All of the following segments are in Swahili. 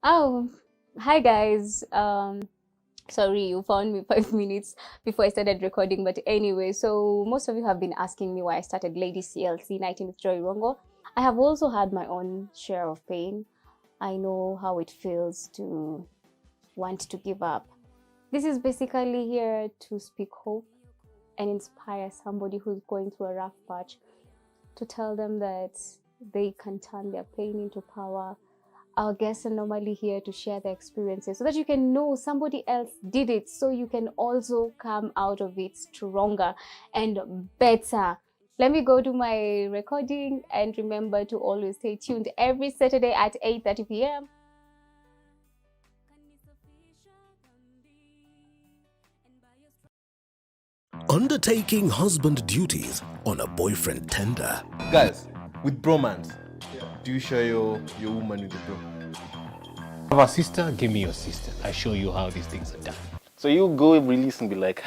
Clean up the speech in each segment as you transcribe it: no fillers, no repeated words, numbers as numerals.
Oh, hi guys. Sorry, you found me 5 minutes before I started recording. But anyway, so most of you have been asking me why I started Lady CLC 19 with Joy Rongo. I have also had my own share of pain. I know how it feels to want to give up. This is basically here to speak hope and inspire somebody who's going through a rough patch, to tell them that they can turn their pain into power. Our guests are normally here to share their experiences so that you can know somebody else did it, so you can also come out of it stronger and better. Let me go to my recording, and remember to always stay tuned every Saturday at 8:30 p.m. Undertaking husband duties on a boyfriend tender. Guys, with bromance, do you share your woman with the bro? Have a sister? Give me your sister. I show you how these things are done. So you go release and be like,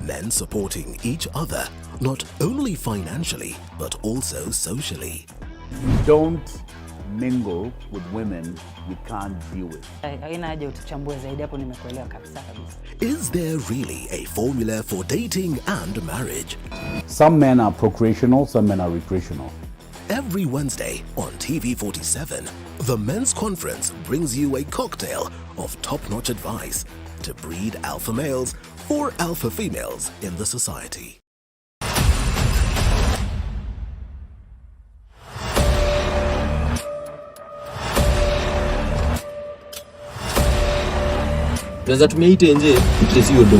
Men supporting each other, not only financially, but also socially. Don't mingle with women you can't deal with. Is there really a formula for dating and marriage? Some men are procreational, some men are recreational. Every Wednesday on TV47, the Men's Conference brings you a cocktail of top-notch advice to breed alpha males or alpha females in the society. Tunaweza tumeite nje trace hiyo do.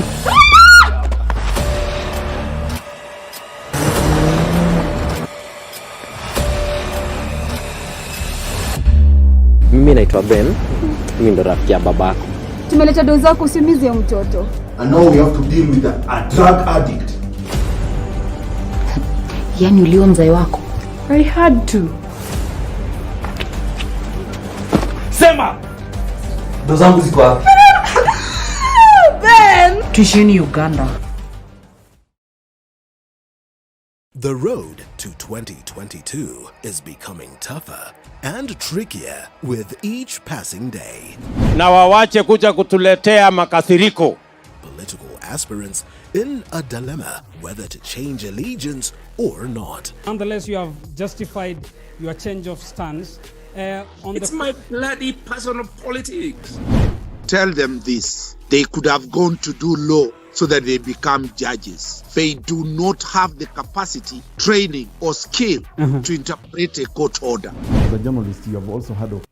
Mimi naitwa Ben. Mimi ndo rafiki ya babako. Tumeleta dozi zako usimize mtoto. And now we have to deal with a drug addict. Yaani ulio mzai wako. I had to. Sema! Dozi zangu ziko wapi? Ben! Tuisheni Uganda. The road to 2022 is becoming tougher and trickier with each passing day. Na wawache kuja kutuletea makasiriko. Political aspirants in a dilemma whether to change allegiance or not. Nonetheless, you have justified your change of stance. It's my bloody personal politics. Tell them this. They could have gone to do law so that they become judges. They do not have the capacity, training, or skill to interpret a court order. As a journalist, you have also heard of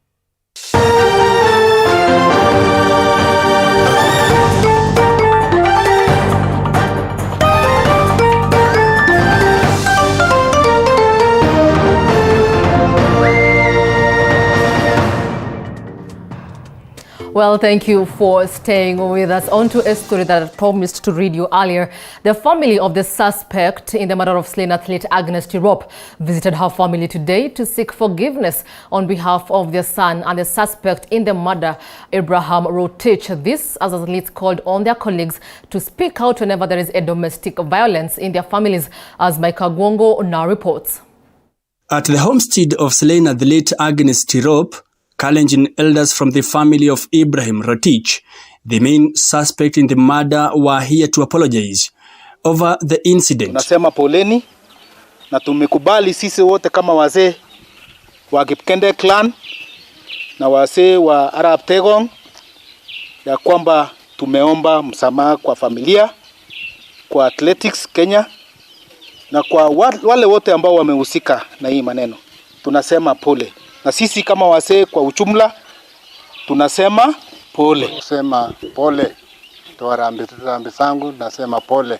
Well, thank you for staying with us. On to a story that I promised to read you earlier. The family of the suspect in the murder of slain athlete Agnes Tirop visited her family today to seek forgiveness on behalf of their son and the suspect in the murder, Abraham Rotich. This as athletes called on their colleagues to speak out whenever there is a domestic violence in their families, as Micah Gwongo now reports. At the homestead of slain athlete Agnes Tirop, Kalenjin elders from the family of Ibrahim Rotich, the main suspect in the murder, were here to apologize over the incident. Tunasema poleni na tumekubali sisi wote kama wazee wa Kipkende clan na wazee wa Arab Tegong ya kwamba tumeomba msamaha kwa familia, kwa athletics Kenya na kwa wale wote ambao wamehusika na hii maneno. Tunasema pole. Na sisi kama wazee kwa ujumla tunasema pole. Kusema pole. Toa rambi zangu nasema pole.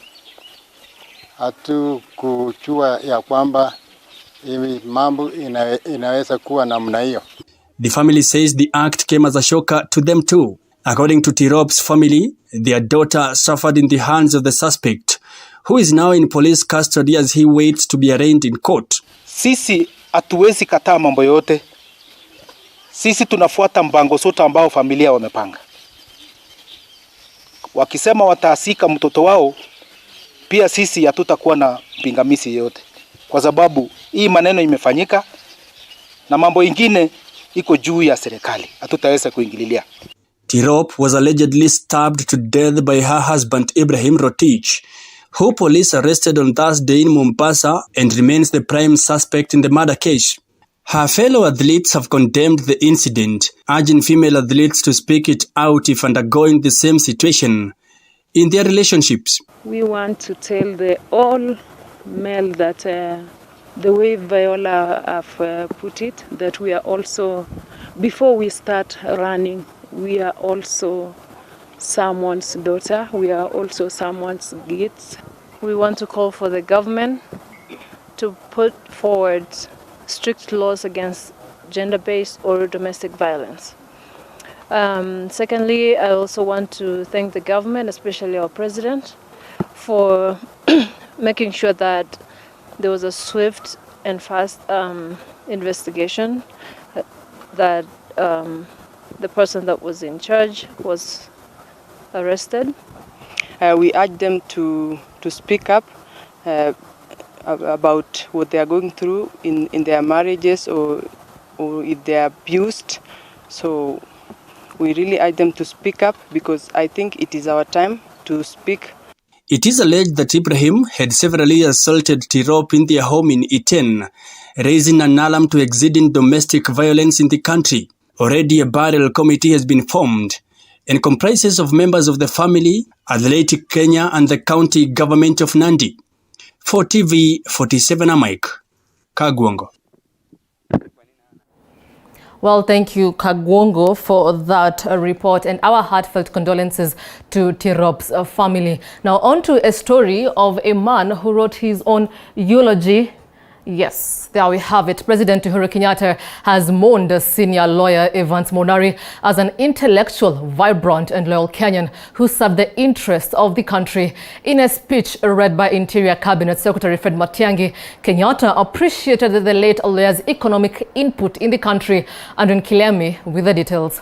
Hatu kujua ya kwamba hii mambo inaweza kuwa namna hiyo. The family says the act came as a shocker to them too. According to Tirop's family, their daughter suffered in the hands of the suspect, who is now in police custody as he waits to be arraigned in court. Sisi hatuwezi kataa mambo yote. Sisi tunafuata mpango sote ambao familia wamepanga. Wakisema wataasika mtoto wao, pia sisi hatutakuwa na pingamizi yote. Kwa sababu hii maneno imefanyika na mambo ingine iko juu ya serikali, hatutaweza kuingililia. Tirop was allegedly stabbed to death by her husband Ibrahim Rotich, who police arrested on Thursday in Mombasa and remains the prime suspect in the murder case. Her fellow athletes have condemned the incident, urging female athletes to speak it out if undergoing the same situation in their relationships. We want to tell the all male that the way Viola have put it, that we are also, before we start running, we are also someone's daughter, we are also someone's kids. We want to call for the government to put forward strict laws against gender-based or domestic violence. Secondly, I also want to thank the government, especially our president, for making sure that there was a swift and fast investigation, that the person that was in charge was arrested. We urge them to speak up about what they are going through in their marriages or if they are abused. So we really urge them to speak up, because I think it is our time to speak. It is alleged that Ibrahim had severally assaulted Tirop in their home in Iten, raising an alarm to exceeding domestic violence in the country. Already a burial committee has been formed and comprises of members of the family, Athletic Kenya and the county government of Nandi. For TV 47, I'm Mike Kagwongo. Well, thank you, Kagwongo, for that report, and our heartfelt condolences to Tirop's family. Now, on to a story of a man who wrote his own eulogy. Yes, there we have it. President Uhuru Kenyatta has mourned senior lawyer Evans Monari as an intellectual, vibrant and loyal Kenyan who served the interests of the country. In a speech read by Interior Cabinet Secretary Fred Matiang'i, Kenyatta appreciated the late lawyer's economic input in the country. Andrew Kilemi with the details.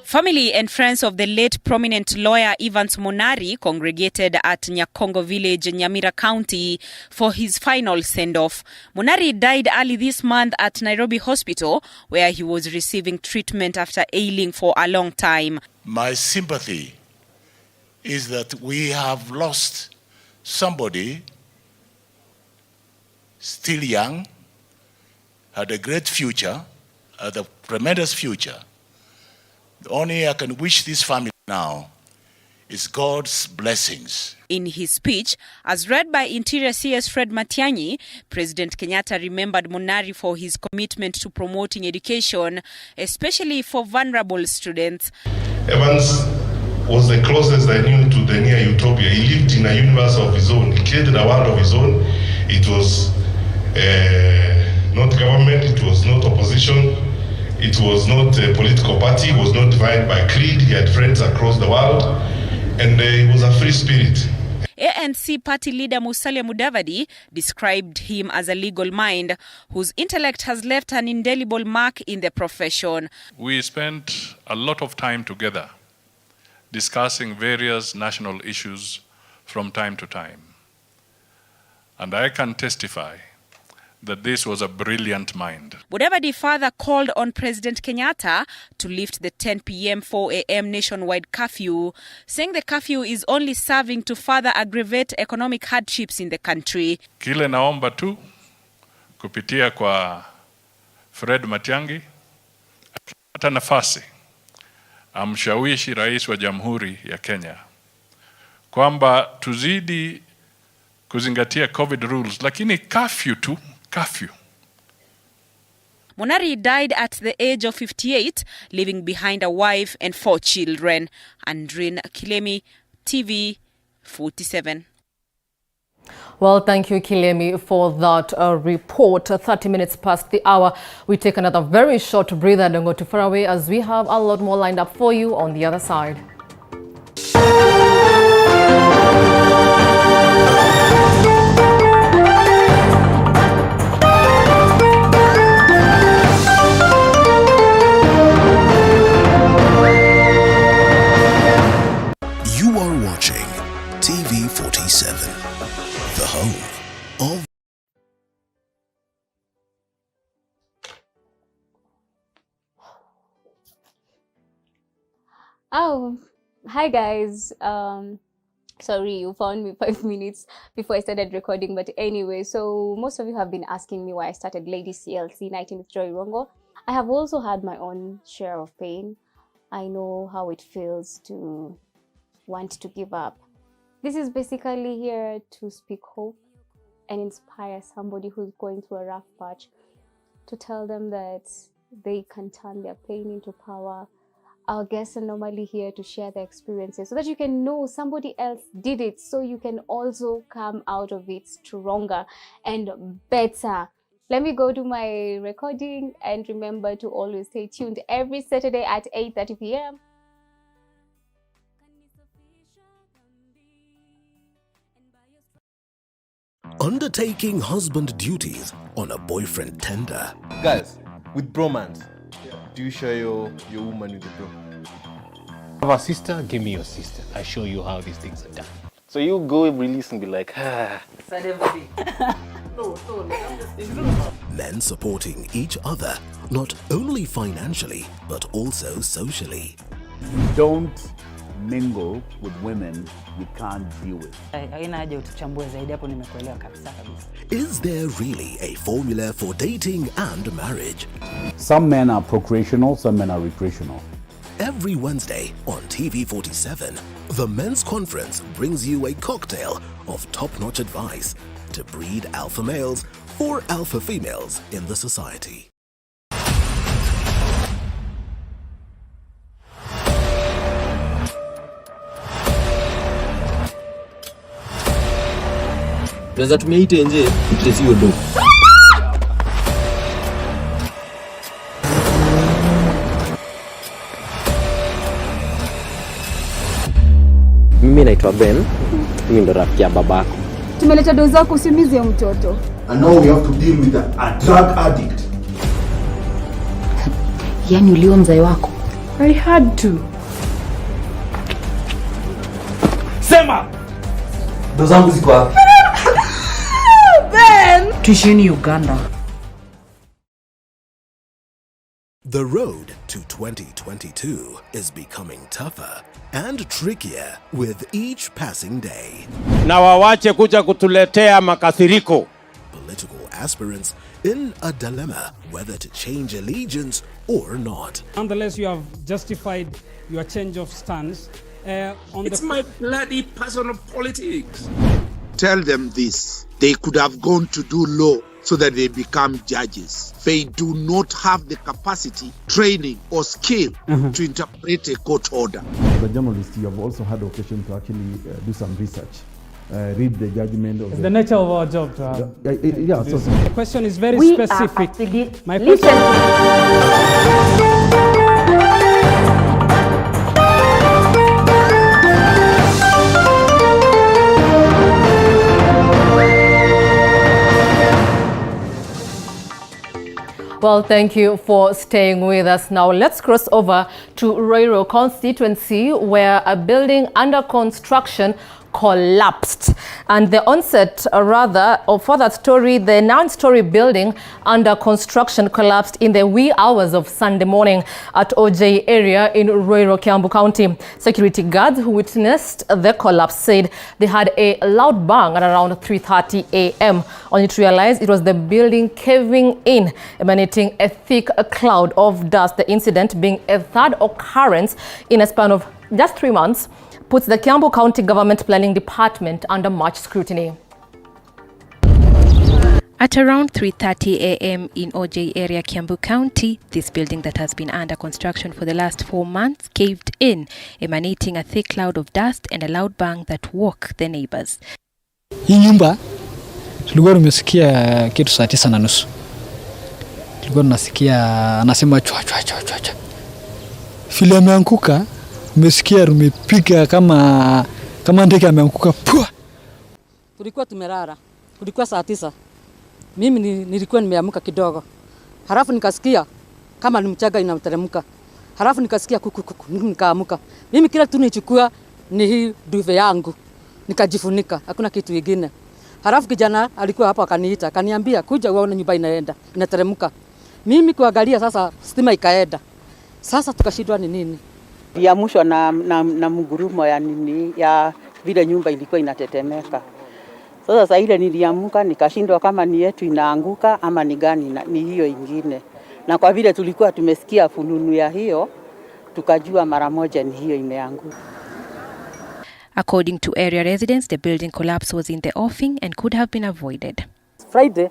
Family and friends of the late prominent lawyer Evans Monari congregated at Nyakongo village, Nyamira County for his final send-off. Monari died early this month at Nairobi Hospital, where he was receiving treatment after ailing for a long time. My sympathy is that we have lost somebody still young, had a great future, had a tremendous future. The only I can wish this family now is God's blessings. In his speech, as read by Interior CS Fred Matiang'i, President Kenyatta remembered Monari for his commitment to promoting education, especially for vulnerable students. Evans was the closest I knew to the near utopia. He lived in a universe of his own. He created a world of his own. It was not government, it was not opposition. It was not a political party, it was not divided by creed. He had friends across the world, and he was a free spirit. ANC party leader Musalia Mudavadi described him as a legal mind whose intellect has left an indelible mark in the profession. We spent a lot of time together discussing various national issues from time to time. And I can testify that this was a brilliant mind. Mudavadi further called on President Kenyatta to lift the 10 p.m. 4 a.m. nationwide curfew, saying the curfew is only serving to further aggravate economic hardships in the country. Kile naomba tu kupitia kwa Fred Matiang'i akipata nafasi amshawishi Rais wa Jamhuri ya Kenya kwamba tuzidi kuzingatia COVID rules, lakini curfew tu. Monari died at the age of 58, leaving behind a wife and 4 children. Andrin Kilemi, TV 47. Well, thank you, Kilemi, for that report. 30 minutes past the hour. We take another very short breather. Don't go too far away, as we have a lot more lined up for you on the other side. You are watching TV 47, the home of Oh, hi guys. Sorry, you found me 5 minutes before I started recording, but anyway, so most of you have been asking me why I started Lady CLC 19 with Joy Rongo. I have also had my own share of pain. I know how it feels to want to give up. This is basically here to speak hope and inspire somebody who's going through a rough patch, to tell them that they can turn their pain into power. Our guests are normally here to share their experiences so that you can know somebody else did it, so you can also come out of it stronger and better. Let me go to my recording, and remember to always stay tuned every Saturday at 8:30 p.m. Undertaking husband duties on a boyfriend tender. Guys, with bromance, do you share your woman with the bro? Have a sister, give me your sister. I show you how these things are done. So you go release and be like, Men supporting each other, not only financially, but also socially. Don't mingle with women you can't deal with. Is there really a formula for dating and marriage? Some men are procreational, some men are recreational. Every Wednesday on TV47, the Men's Conference brings you a cocktail of top-notch advice to breed alpha males or alpha females in the society. Tunaweza tumia hii nje tutesiwe do. Mimi naitwa Ben, mimi ndo rafiki ya babako. Tumeleta dozi zako usimize mtoto. And now we have to deal with a drug addict. Yaani ulio mzai wako. I had to. Sema! Dozi zangu ziko wapi? Ben! Tuisheni Uganda. The road to 2022 is becoming tougher and trickier with each passing day. Na wawache kuja kutuletea makasiriko. Political aspirants in a dilemma whether to change allegiance or not. Nonetheless, you have justified your change of stance. It's my bloody personal politics. Tell them this. They could have gone to do law so that they become judges. They do not have the capacity, training, or skill to interpret a court order. As a journalist, you have also had occasion to actually do some research. Read the judgment of it's the nature of our job to have. Yeah, so the question is very specific. My question. Well, thank you for staying with us. Now let's cross over to Roiro constituency, where a building under construction collapsed. And the onset, for that story, the 9-story building under construction collapsed in the wee hours of Sunday morning at OJ area in Roiro, Kiambu County. Security guards who witnessed the collapse said they had a loud bang at around 3:30 a.m. only to realize it was the building caving in, emanating a thick cloud of dust. The incident, being a third occurrence in a span of just 3 months, puts the Kiambu County Government Planning Department under much scrutiny. At around 3:30 a.m. in OJ area, Kiambu County, this building that has been under construction for the last 4 months caved in, emanating a thick cloud of dust and a loud bang that woke the neighbors. Hii nyumba tulikuwa tumesikia kitu saa 9:30. Tulikuwa tunasikia anasema chwa chwa chwa chwa. Vile ameanguka, umesikia rumepiga kama ndege ameanguka pua. Tulikuwa tumelala. Tulikuwa saa 9. Mimi nilikuwa nimeamka kidogo. Halafu nikasikia kama ni mchaga inateremka. Halafu nikasikia kuku nikaamuka. Mimi kila tu nichukua ni hii duve yangu. Nikajifunika. Hakuna kitu kingine. Halafu kijana alikuwa hapo akaniita, akaniambia kuja uone nyumba inateremka. Mimi kuangalia sasa stima ikaenda. Sasa tukashindwa ni nini? Niliamshwa na mgurumo ya nini ya vile nyumba ilikuwa inatetemeka. Sasa ile niliamka nikashindwa kama ni yetu inaanguka ama ni gani ni hiyo ingine. Na kwa vile tulikuwa tumesikia fununu ya hiyo, tukajua mara moja ni hiyo imeanguka. According to area residents, the building collapse was in the offing and could have been avoided. Friday,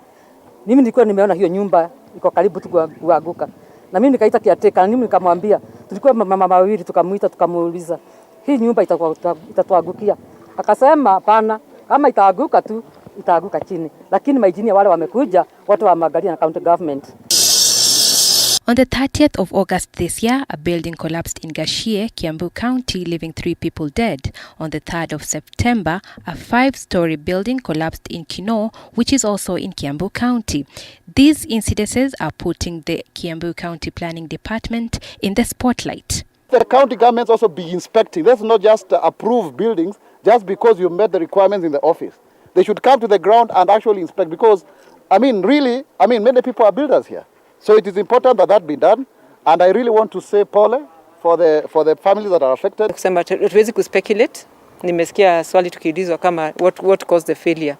mimi nilikuwa nimeona hiyo nyumba iko karibu tu kuanguka. Na mimi nikaita kiateka, na mimi nikamwambia, tulikuwa mama wawili tukamuita tukamuuliza, hii nyumba itatuangukia. Akasema hapana, kama itaanguka tu itaanguka chini. Lakini maengineer wale wamekuja, watu wa Magalia na county government. On the 30th of August this year, a building collapsed in Gashie, Kiambu County, leaving 3 people dead. On the 3rd of September, a 5-story building collapsed in Kino, which is also in Kiambu County. These incidences are putting the Kiambu County Planning Department in the spotlight. The county governments also be inspecting. Let's not just approve buildings just because you met the requirements in the office. They should come to the ground and actually inspect because, many people are builders here. So it is important that be done, and I really want to say pole for the families that are affected. Kusema tuwezi kuspeculate. Nimesikia swali tukiulizwa kama what caused the failure.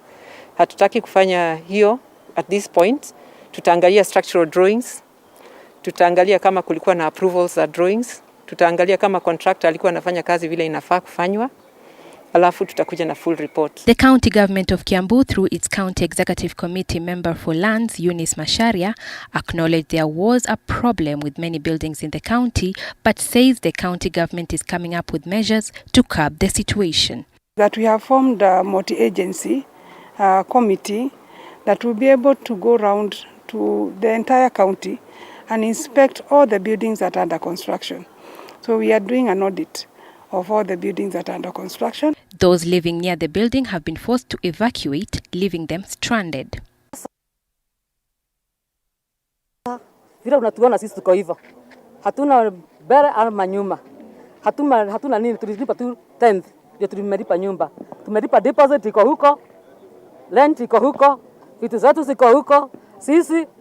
Hatutaki kufanya hiyo at this point. Tutaangalia structural drawings. Tutaangalia kama kulikuwa na approvals za drawings. Tutaangalia kama contractor alikuwa anafanya kazi vile inafaa kufanywa. Alafu tutakuja na full report. The county government of Kiambu, through its county executive committee member for lands, Eunice Masharia, acknowledged there was a problem with many buildings in the county, but says the county government is coming up with measures to curb the situation. That we have formed a multi-agency committee that will be able to go around to the entire county and inspect all the buildings that are under construction. So we are doing an audit of all the buildings that are under construction. Those living near the building have been forced to evacuate, leaving them stranded. Vile unatuona sisi tuko hivyo. Hatuna mbele ama nyuma. Hatuna nini, tulilipa tu 10th ndio tulimelipa nyumba. Tumelipa deposit iko huko. Rent iko huko. Vitu zetu ziko huko.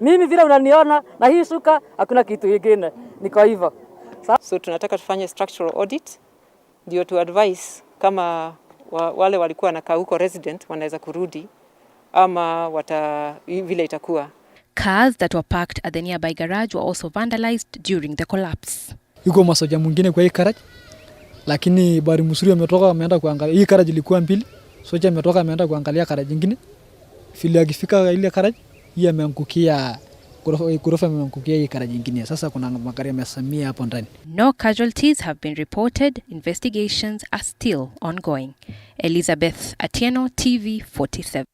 Mimi vile unaniona na hii shuka hakuna kitu kingine. Niko hivyo. So tunataka tufanye structural audit. Ndio to advise kama wale walikuwa wanakaa huko resident wanaweza kurudi ama vile itakuwa. Cars that were parked at the nearby garage were also vandalized during the collapse. Yuko masoja mwingine kwa hii garage, lakini bari msuri ametoka ameenda kuangalia. Hii garage ilikuwa mbili, soja ametoka ameenda kuangalia garage nyingine. Fili akifika ile garage, yeye ameangukia ghorofa imeangukia hii garage nyingine. Sasa kuna magari yamesamia hapo ndani. No casualties have been reported. Investigations are still ongoing. Elizabeth Atieno, TV 47.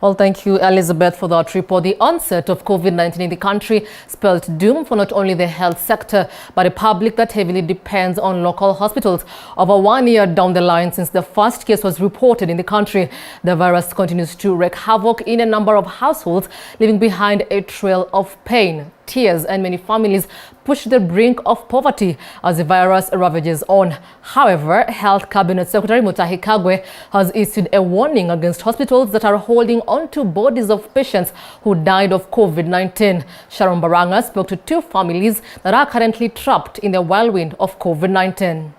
Well, thank you, Elizabeth, for that report. The onset of COVID-19 in the country spelled doom for not only the health sector, but a public that heavily depends on local hospitals. Over 1 year down the line since the first case was reported in the country, the virus continues to wreak havoc in a number of households, leaving behind a trail of pain, tears, and many families pushed to the brink of poverty as the virus ravages on. However, Health Cabinet Secretary Mutahi Kagwe has issued a warning against hospitals that are holding on to bodies of patients who died of COVID-19. Sharon Baranga spoke to 2 families that are currently trapped in the whirlwind of COVID-19.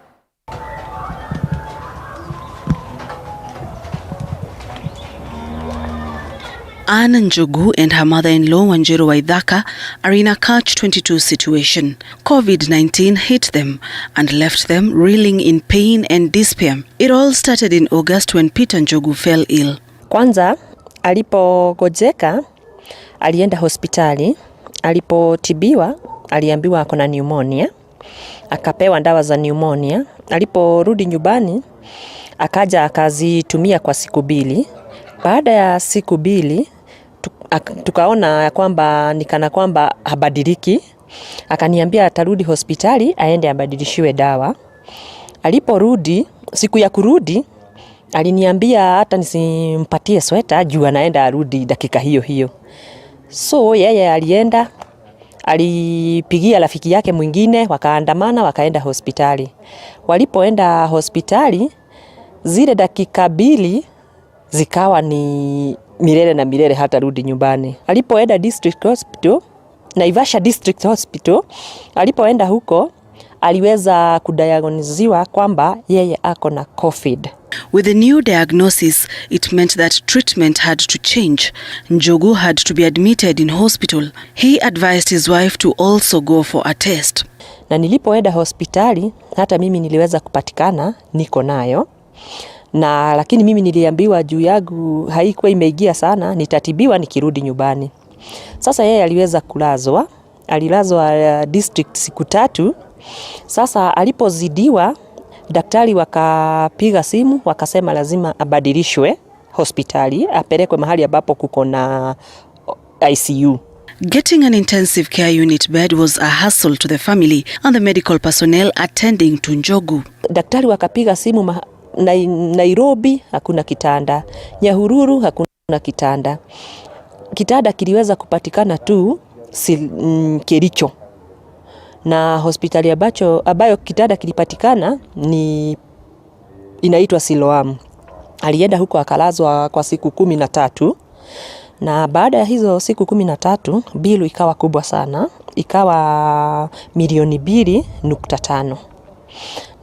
Anne Njogu and her mother-in-law Wanjiru Waithaka are in a catch-22 situation. COVID-19 hit them and left them reeling in pain and despair. It all started in August when Peter Njogu fell ill. Kwanza alipogojeka alienda hospitali, alipotibiwa aliambiwa ako na pneumonia, akapewa dawa za pneumonia. Aliporudi nyumbani akaja akazitumia kwa siku 2. Baada ya siku 2 tukaona kwamba nikana kwamba habadiliki. Akaniambia atarudi hospitali aende abadilishiwe dawa. Aliporudi, siku ya kurudi aliniambia hata nisimpatie sweta juu anaenda arudi dakika hiyo. So yeye alienda, alipigia rafiki yake mwingine, wakaandamana wakaenda hospitali. Walipoenda hospitali, zile dakika 2 zikawa ni milele na milele hata rudi nyumbani. Alipoenda district hospital, Naivasha district hospital, alipoenda huko aliweza kudiagnosiwa kwamba yeye ako na COVID. With the new diagnosis, it meant that treatment had to change. Njogu had to be admitted in hospital. He advised his wife to also go for a test. Na nilipoenda hospitali, hata mimi niliweza kupatikana niko nayo. Na lakini mimi niliambiwa juu yangu haikuwa imeingia sana, nitatibiwa nikirudi nyumbani. Sasa yeye aliweza kulazwa, alilazwa district siku 3. Sasa alipozidiwa, daktari wakapiga simu wakasema lazima abadilishwe hospitali, apelekwe mahali ambapo kuko na ICU. Getting an intensive care unit bed was a hassle to the family and the medical personnel attending to Njogu. Daktari wakapiga simu Nairobi hakuna kitanda, Nyahururu hakuna kitanda. Kitanda kiliweza kupatikana tu Kericho. Na hospitali ambayo kitanda kilipatikana ni inaitwa Siloam. Alienda huko akalazwa kwa siku 13. Na baada ya hizo siku 13, bilu ikawa kubwa sana. Ikawa milioni 2.5.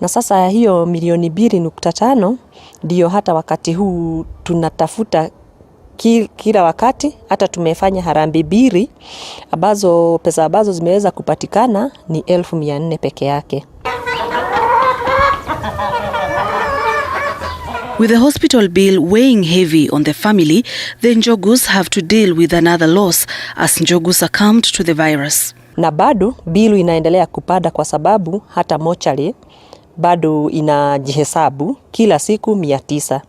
Na sasa hiyo milioni 2.5 ndio hata wakati huu tunatafuta kila wakati. Hata tumefanya harambee 2 ambazo pesa ambazo zimeweza kupatikana ni 1400 peke yake. With the hospital bill weighing heavy on the family, the Njogus have to deal with another loss as Njogu succumbed to the virus. Na bado bilu inaendelea kupanda kwa sababu hata mochari bado inajihesabu kila siku 900.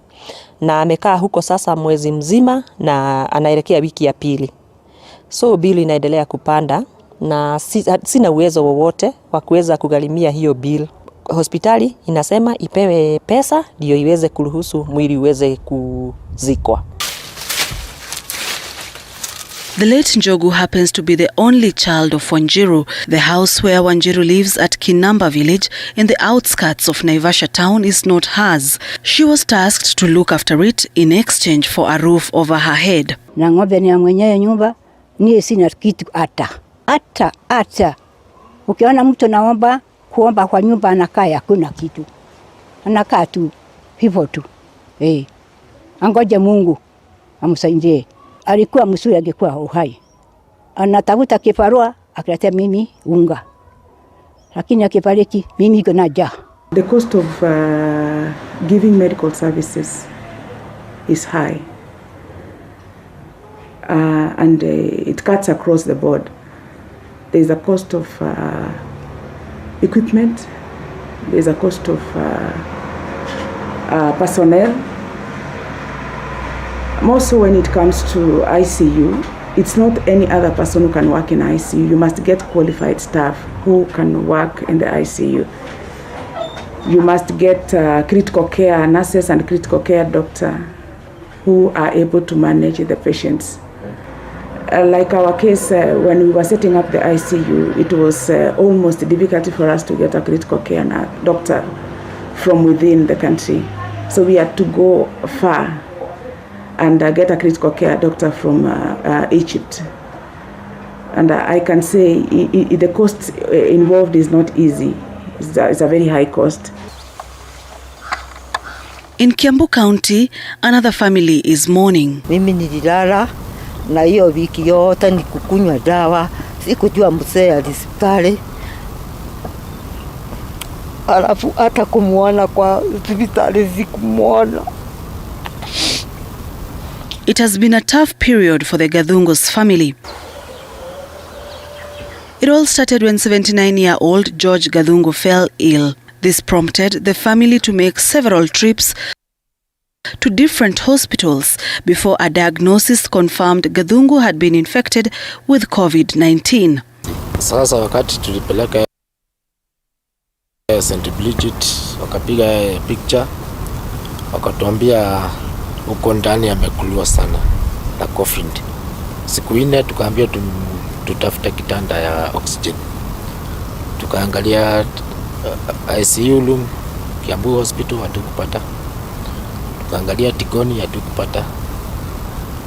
Na amekaa huko sasa mwezi mzima na anaelekea wiki ya 2. So bill inaendelea kupanda na sina uwezo wowote wa kuweza kugharimia hiyo bill. Hospitali inasema ipewe pesa ndio iweze kuruhusu mwili uweze kuzikwa. The late Njogu happens to be the only child of Wanjiru. The house where Wanjiru lives at Kinamba village in the outskirts of Naivasha town is not hers. She was tasked to look after it in exchange for a roof over her head. Na ng'ombe ni mwenyewe nyumba, ni sina kitu hata. Ukiona mtu naomba kuomba kwa nyumba anakaa hakuna kitu. Anakaa tu hivyo tu. Angoje Mungu amsaidie. Alikuwa msuri angekuwa uhai. Anatafuta kifarua akileta mimi unga. Lakini akifariki mimi niko na njaa. The cost of giving medical services is high. And it cuts across the board. There is a cost of equipment. There is a cost of personnel. More so when it comes to ICU, it's not any other person who can work in ICU. You must get qualified staff who can work in the ICU. You must get critical care nurses and critical care doctor who are able to manage the patients. Like our case, when we were setting up the ICU, it was almost difficult for us to get a critical care doctor from within the country. So we had to go far and get a critical care doctor from Egypt. And I can say the cost involved is not easy. It's a very high cost. In Kiambu County, another family is mourning. Mimi nililala na hiyo wiki yote ni kukunywa dawa. Sikujua mzee alisipale. Alafu hata kumuona kwa hospitali sikumuona. It has been a tough period for the Gathungo's family. It all started when 79-year-old George Gathungo fell ill. This prompted the family to make several trips to different hospitals before a diagnosis confirmed Gathungo had been infected with COVID-19. Sasa wakati tulipeleka St. Bridget, wakapiga picture, wakatuambia uko ndani amekuliwa sana na COVID. Siku 4 tukaambia tutafuta kitanda ya oxygen. Tukaangalia ICU room Kiambu Hospital hatukupata. Tukaangalia Tigoni hatukupata.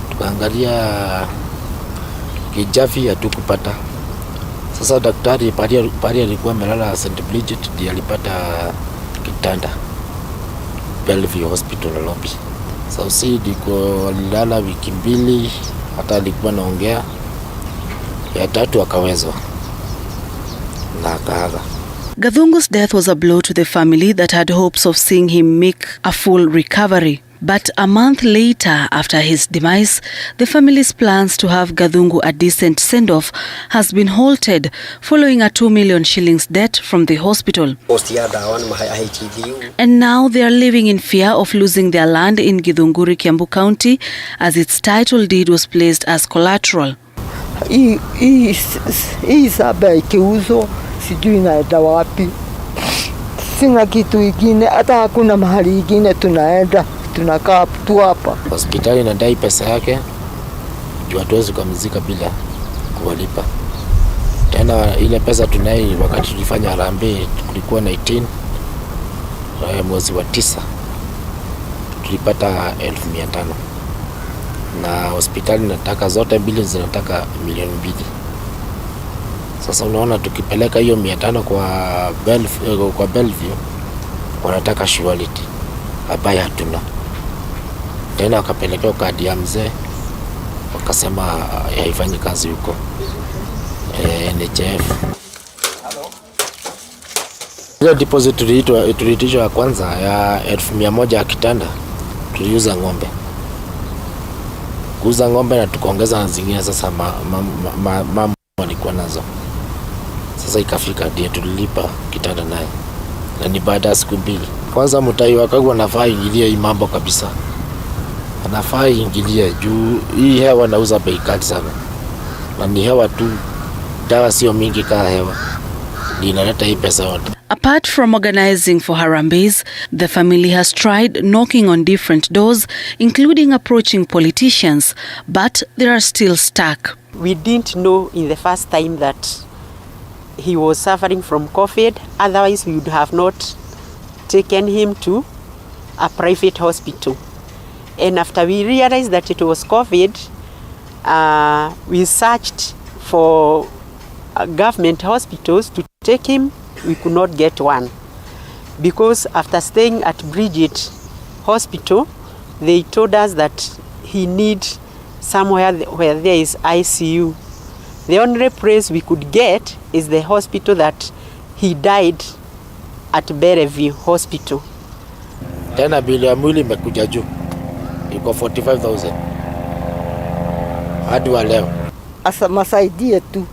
Tukaangalia Gotv hatukupata. Sasa daktari pari alikuwa amelala St. Bridget ndiye alipata kitanda Bellevue Hospital lobby. Sasa ndiko alilala wiki mbili, hata alikuwa naongea, ya tatu akawezwa na akaaga. Gathungu's death was a blow to the family that had hopes of seeing him make a full recovery. But a month later, after his demise, the family's plans to have Gathungu a decent send-off has been halted following a 2 million shillings debt from the hospital. And now they are living in fear of losing their land in Githunguri, Kiambu County, as its title deed was placed as collateral. Hii saba ikiuzwa sijui naenda wapi. Sina kitu ingine, hata hakuna mahali ingine tunaenda. Tunakaa tu hapa. Hospitali inadai pesa yake, juu hatuwezi kumzika bila kuwalipa. Tena ile pesa tunai wakati tulifanya harambee kulikuwa 19 mwezi wa 9 tulipata 1500 na hospitali nataka zote mbili zinataka 2 milioni. Sasa unaona tukipeleka hiyo 500 kwa Bellevue wanataka surety ambayo hatuna. Tena wakapelekea kadi ya mzee, wakasema haifanyi kazi huko NHF. Ile deposit tuliitishwa ya kwanza ya 1100 ya kitanda, tuliuza ng'ombe. Kuuza ng'ombe na tukaongeza na zingine, sasa mama walikuwa nazo. Sasa ikafika ndiye tulilipa kitanda naye. Na ni baada ya siku 2. Kwanza Mutai wakagwa nafaa ingilia hii mambo kabisa. Anafaa ingilia juu hii hewa nauza bei kali sana. Na ni hewa tu, dawa sio mingi kama hewa. Ni inaleta hii pesa yote. Apart from organizing for Harambes, the family has tried knocking on different doors, including approaching politicians, but they are still stuck. We didn't know in the first time that he was suffering from COVID. Otherwise, we would have not taken him to a private hospital. And after we realized that it was COVID, we searched for government hospitals to take him. We could not get one. Because after staying at Bridget Hospital, they told us that he needs somewhere where there is ICU. The only place we could get is the hospital that he died at Bellevue Hospital. Tena bili ya mwili imekuja juu. Iko 45,000. Hadi wa leo. Asa masaidie tu.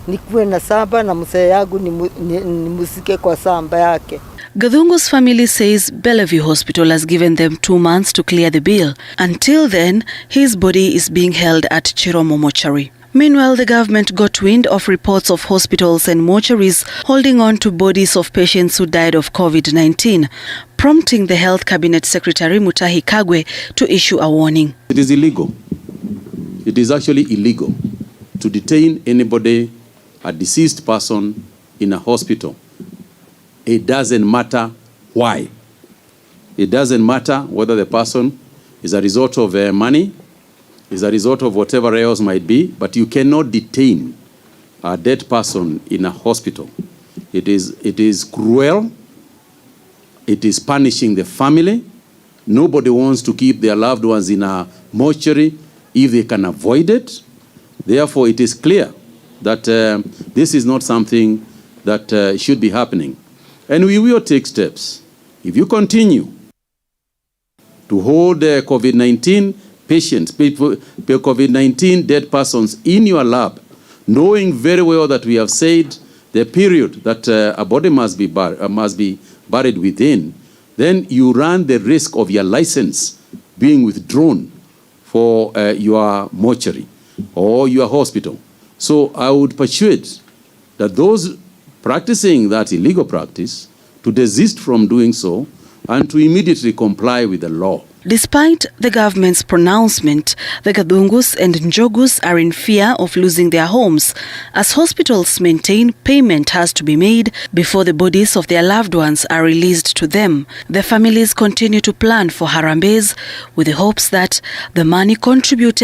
Nikuwe na samba na mzee yangu nimusike kwa samba yake. Gathungu's family says Bellevue Hospital has given them 2 months to clear the bill. Until then, his body is being held at Chiromo Mortuary. Meanwhile, the government got wind of reports of hospitals and mortuaries holding on to bodies of patients who died of COVID-19, prompting the Health Cabinet Secretary Mutahi Kagwe to issue a warning. It is illegal. It is actually illegal to detain anybody, a deceased person, in a hospital. It doesn't matter why. It doesn't matter whether the person is a result of money, is a result of whatever else might be, but you cannot detain a dead person in a hospital. It is cruel. It is punishing the family. Nobody wants to keep their loved ones in a mortuary if they can avoid it. Therefore, it is clear that this is not something that should be happening. And we will take steps. If you continue to hold COVID-19 patients, COVID-19 dead persons in your lab, knowing very well that we have said the period that a body must be buried within, then you run the risk of your license being withdrawn for your mortuary or your hospital. So I would persuade that those practicing that illegal practice to desist from doing so and to immediately comply with the law. Despite the government's pronouncement, the Gathungus and Njogus are in fear of losing their homes, as hospitals maintain payment has to be made before the bodies of their loved ones are released to them. The families continue to plan for Harambes with the hopes that the money contributed